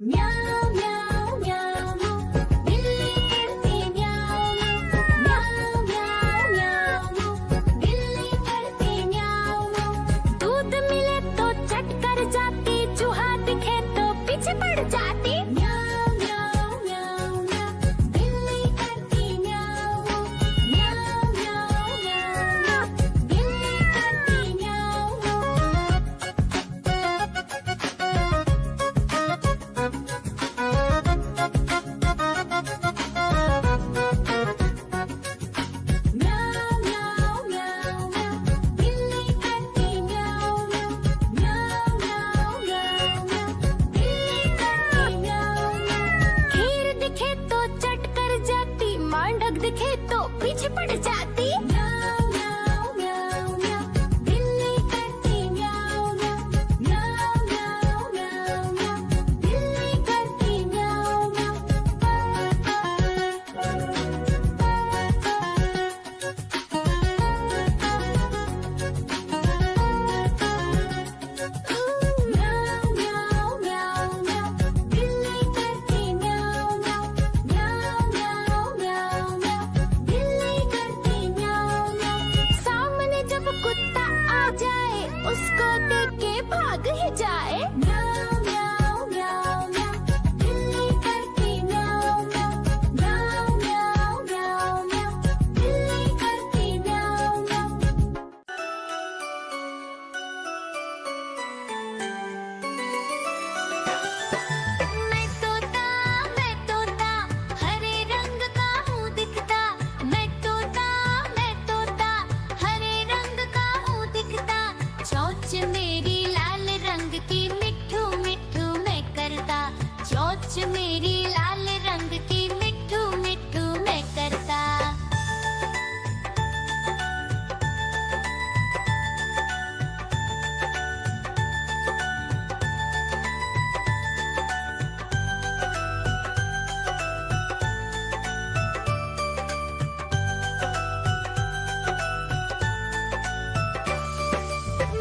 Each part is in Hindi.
म्याऊ म्याऊ म्याऊ म्याऊ, बिल्ली करती म्याऊ म्याऊ म्याऊ म्याऊ म्याऊ, बिल्ली करती म्याऊ म्याऊ। दूध मिले तो चट कर जाती, चूहा दिखे तो पीछे पड़ जाती। म्याऊ म्याऊ म्याऊ म्याऊ, बिल्ली करती म्याऊ म्याऊ म्याऊ म्याऊ म्याऊ, बिल्ली करती म्याऊ म्याऊ म्याऊ म्याऊ म्याऊ, बिल्ली करती म्याऊ म्याऊ म्याऊ म्याऊ म्याऊ, बिल्ली करती म्याऊ म्याऊ। खीर दिखे तो चट कर जाती, मांडक दिखे तो पीछे पड़ जाती। म्याऊ म्याऊ म्याऊ म्याऊ, बिल्ली करती म्याऊ म्याऊ म्याऊ म्याऊ म्याऊ, बिल्ली करती म्याऊ म्याऊ म्याऊ म्याऊ म्याऊ, बिल्ली करती म्याऊ म्याऊ म्याऊ म्याऊ म्याऊ, बिल्ली करती म्याऊ म्याऊ। सामने जब कुत्ता आ जाए, उसको देख के भाग ही जाए। म्याऊ म्याऊ म्याऊ म्याऊ, बिल्ली करती म्याऊ म्याऊ म्याऊ म्याऊ म्याऊ, बिल्ली करती म्याऊ म्याऊ। मैं तोता हरे रंग का हूँ दिखता। मैं तोता हरे रंग का हूँ दिखता। चोंच मेरी लाल रंग की, मिट्ठू मिट्ठू मैं करता। चोंच मेरी लाल रंग की, मिट्ठू मिट्ठू मैं करता।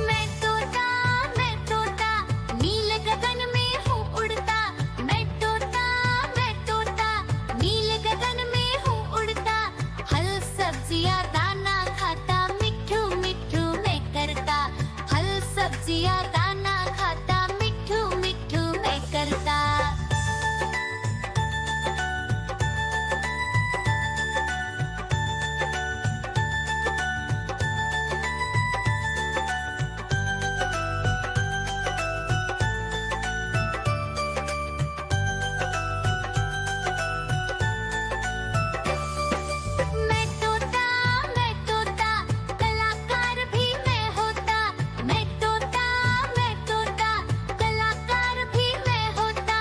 मैं तोता नील गगन में हूँ उड़ता। मैं तोता नील गगन में हूँ उड़ता। फल सब्जियाँ दाना खाता, मिट्ठू मिट्ठू मैं करता। फल सब्जियाँ दाना खाता, मिट्ठू मिट्ठू मैं करता। मैं तोता कलाकार भी मैं होता। मैं तोता कलाकार भी मैं होता।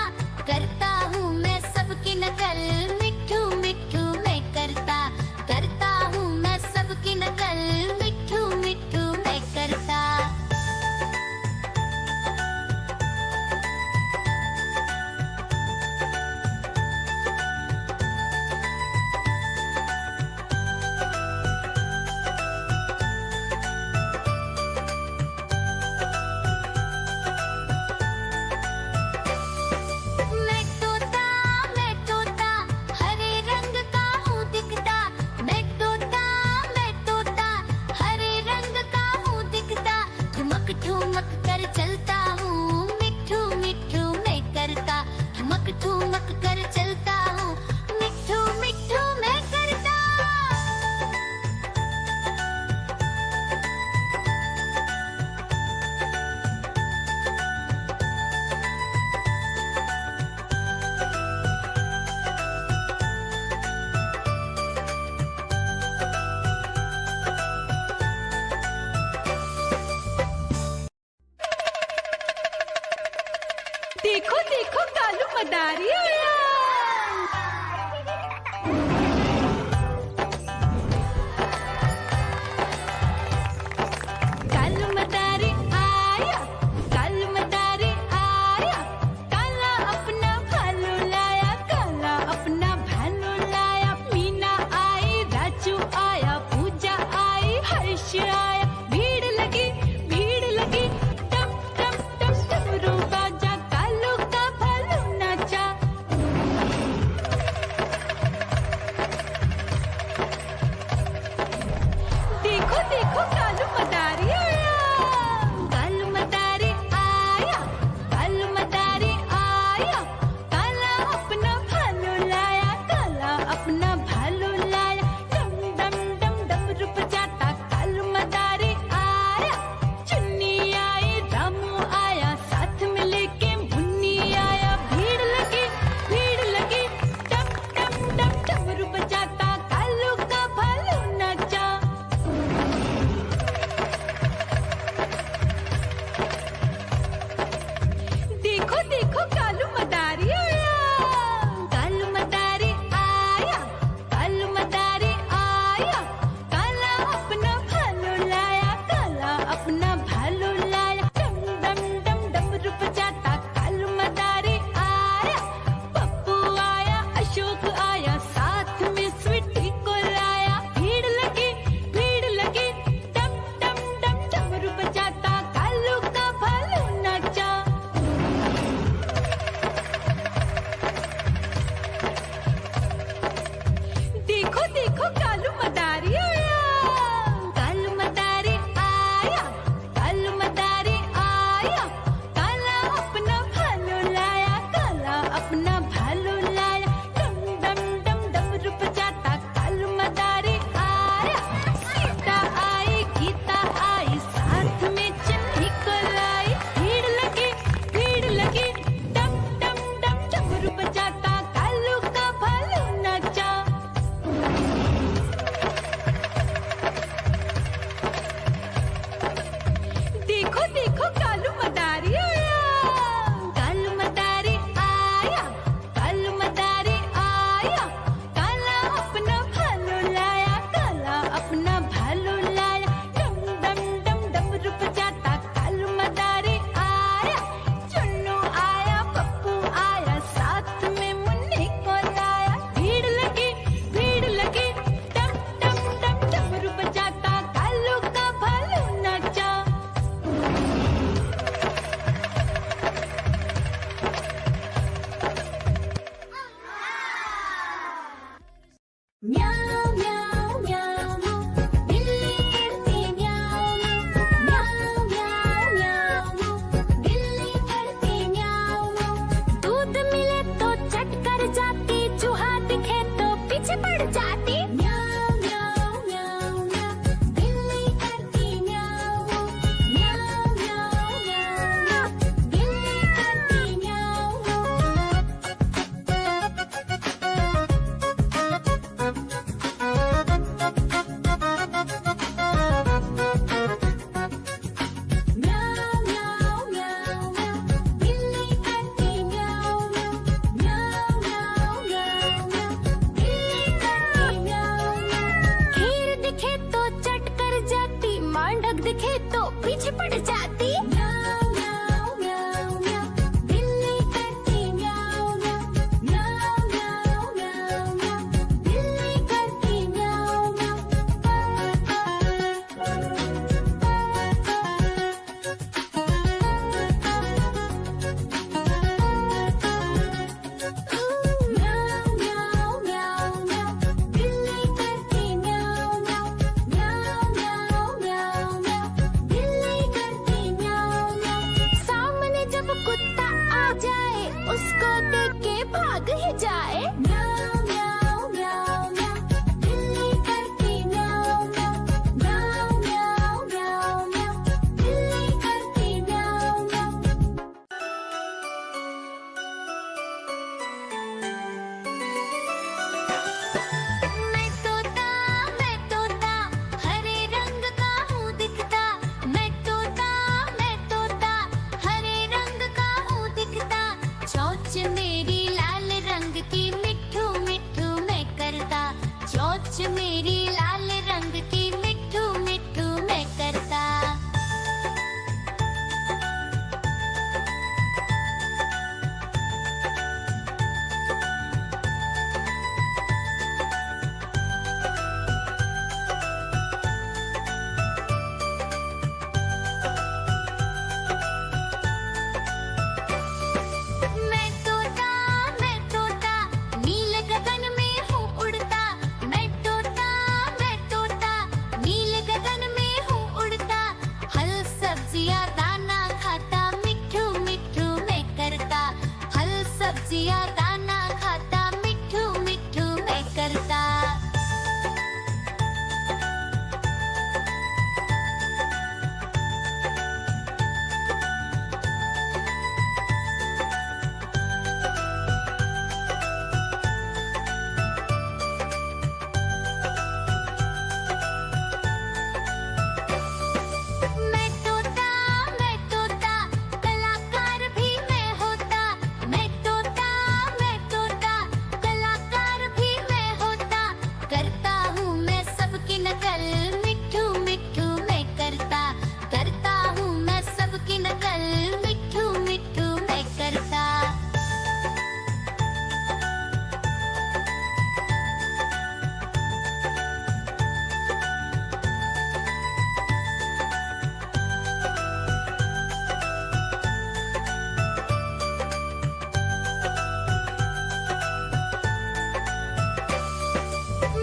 करता हूँ मैं सबकी नकल, मिट्ठू मिट्ठू मैं करता। करता हूँ मैं सबकी नकल, मिट्ठू मिट्ठू मैं करता। मैं तोता हरे रंग का हूँ दिखता। मैं तोता हरे रंग का हूँ दिखता। ठुमक ठुमक कर चलता हूँ, मिट्ठू मिट्ठू मैं करता। ठुमक ठुमक कर चलता हूँ, मिट्ठू मिट्ठू मैं करता। देखो देखो कालू मदारी आया। कालू मदारी आया, कालू मदारी आया। काला अपना भालू लाया, काला अपना भालू लाया। मीना आई, राजू आया, पूजा आई, हर्ष आया। भीड़ लगी टम टम टम टम, डमरू बाजा। कालू का भालू ना देख के भाग ही जाए। म्याऊ म्याऊ म्याऊ म्याऊ, बिल्ली करती म्याऊ म्याऊ। म्याऊ म्याऊ म्याऊ म्याऊ, बिल्ली करती म्याऊ म्याऊ। मैं तोता हरे रंग का हूँ दिखता। मैं तोता हरे रंग का हूँ दिखता। चोंच मेरी लाल रंग की, मिट्ठू मिट्ठू मैं करता। चोंच मेरी लाल रंग की, मिट्ठू मिट्ठू मैं करता। मैं तोता नील गगन में हूँ उड़ता। मैं तोता नील गगन में हूँ उड़ता। हल सब्जियाँ दाना खाता, मिट्ठू मिट्ठू मैं करता। हल सब्जियाँ दाना खाता, मिट्ठू मिट्ठू मैं करता। मैं तोता कलाकार भी मैं होता। मैं तोता कलाकार भी मैं होता। करता हूँ मैं सबकी नकल, मिट्ठू मिट्ठू मैं करता। करता हूँ मैं सबकी नकल, मिट्ठू मिट्ठू मैं करता।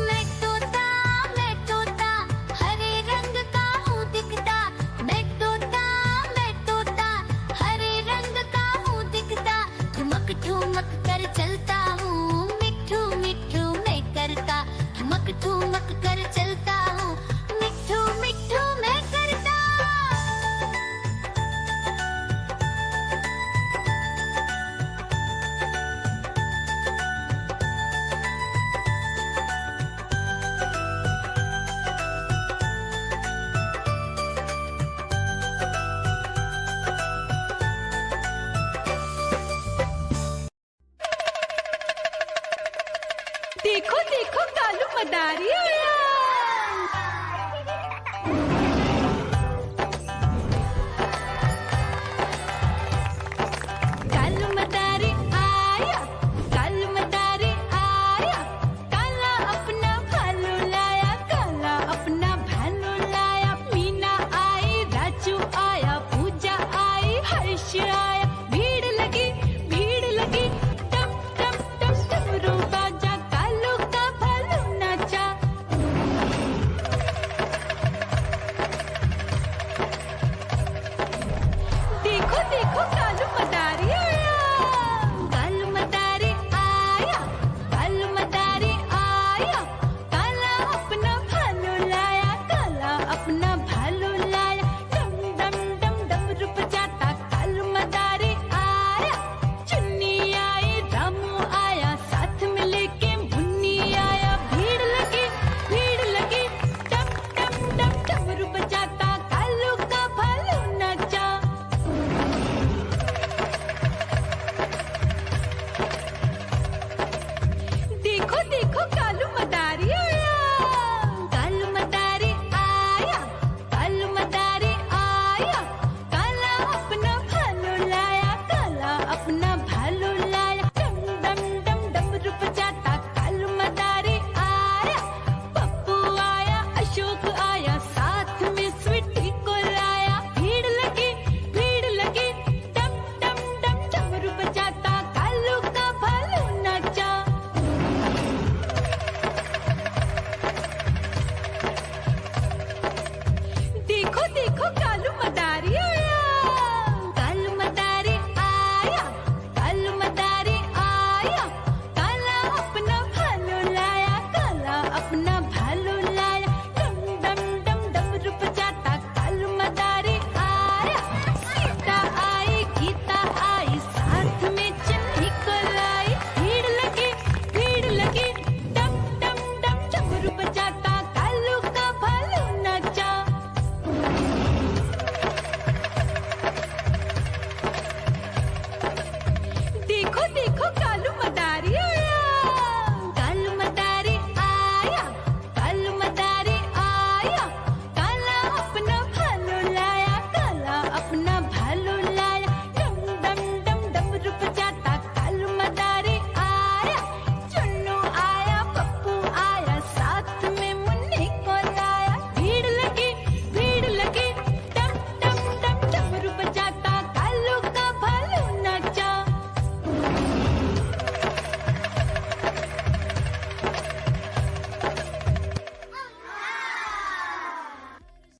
मैं तोता हरे रंग का हूँ दिखता। मैं तोता हरे रंग का हूँ दिखता। ठुमक ठुमक कर चलता हूँ, मिट्ठू मिट्ठू मैं करता। ठुमक ठुमक कर चलता हूँ, मिट्ठू मिट्ठू मैं करता। देखो देखो कालू मदारी आया।